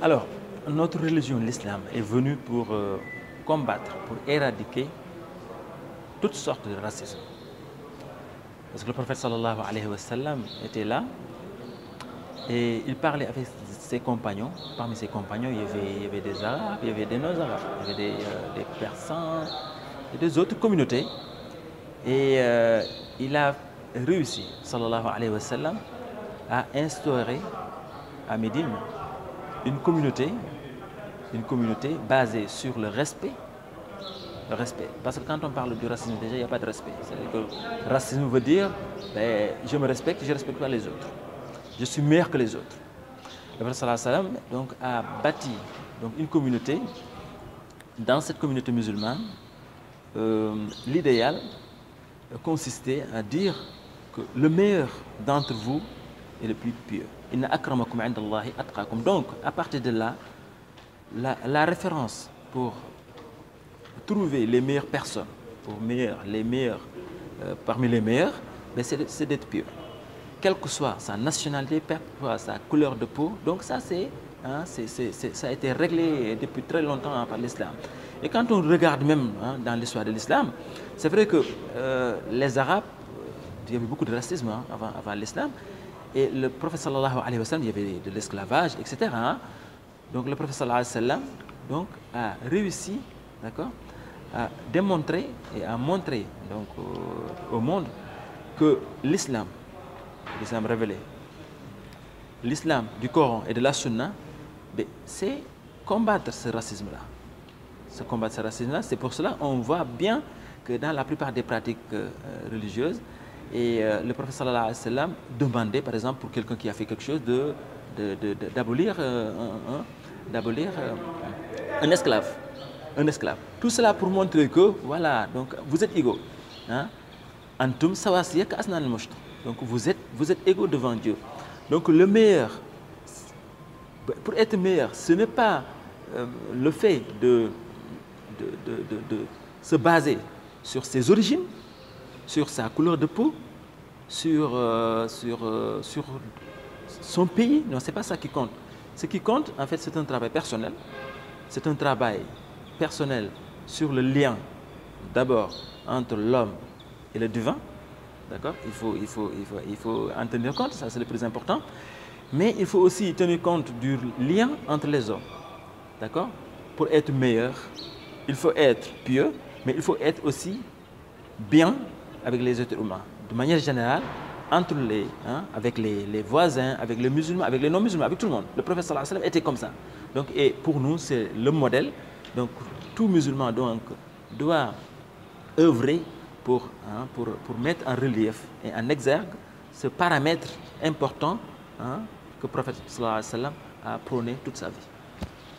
Alors, notre religion, l'islam, est venue pour combattre, pour éradiquer toutes sortes de racisme. Parce que le prophète sallallahu alayhi wa sallam était là et il parlait avec ses compagnons. Parmi ses compagnons, il y avait des Arabes, il y avait des non-Arabes, il y avait des Persans et des autres communautés. Et il a réussi, sallallahu alayhi wa sallam, à instaurer à Médine une communauté basée sur le respect. Le respect. Parce que quand on parle du racisme, déjà, il n'y a pas de respect. C'est-à-dire que racisme veut dire je me respecte, je ne respecte pas les autres. Je suis meilleur que les autres. Le prophète sallallahu alayhi wa sallam donc, a bâti donc, une communauté. Dans cette communauté musulmane, l'idéal consistait à dire que le meilleur d'entre vous est le plus pieux. Inna akramakum indallahi atqakum. Donc, à partir de là, la référence pour trouver les meilleures personnes, parmi les meilleurs, c'est d'être pieux. Quelle que soit sa nationalité, quelle que soit sa couleur de peau. Donc ça, ça a été réglé depuis très longtemps par l'islam. Et quand on regarde même dans l'histoire de l'islam, c'est vrai que les Arabes, il y avait beaucoup de racisme avant l'islam. Et le prophète sallallahu alayhi wa sallam, il y avait de l'esclavage, etc. Donc le prophète sallallahu alayhi wa sallam donc, a réussi, d'accord, à démontrer et à montrer donc, au monde que l'islam révélé, l'islam du Coran et de la Sunna, c'est combattre ce racisme-là. C'est pour cela qu'on voit bien que dans la plupart des pratiques religieuses, et le prophète sallallahu alayhi wa sallam demandait, par exemple, pour quelqu'un qui a fait quelque chose, d'abolir un esclave. Tout cela pour montrer que, voilà, donc vous êtes égaux. Antum sawasiya ka asnan al-musht. Donc vous êtes égaux devant Dieu. Donc le meilleur, pour être meilleur, ce n'est pas le fait de se baser sur ses origines, sur sa couleur de peau, sur son pays. Non, ce n'est pas ça qui compte. Ce qui compte, en fait, c'est un travail personnel. C'est un travail personnel sur le lien, d'abord, entre l'homme et le divin. D'accord? Il faut en tenir compte, ça c'est le plus important. Mais il faut aussi tenir compte du lien entre les hommes. D'accord? Pour être meilleur, il faut être pieux, mais il faut être aussi bien avec les êtres humains. De manière générale, avec les voisins, avec les musulmans, avec les non-musulmans, avec tout le monde. Le prophète sallallahu alayhi wa sallam était comme ça. Donc, et pour nous, c'est le modèle. Donc, tout musulman donc, doit œuvrer pour mettre en relief et en exergue ce paramètre important que le prophète sallallahu alayhi wa sallam a prôné toute sa vie.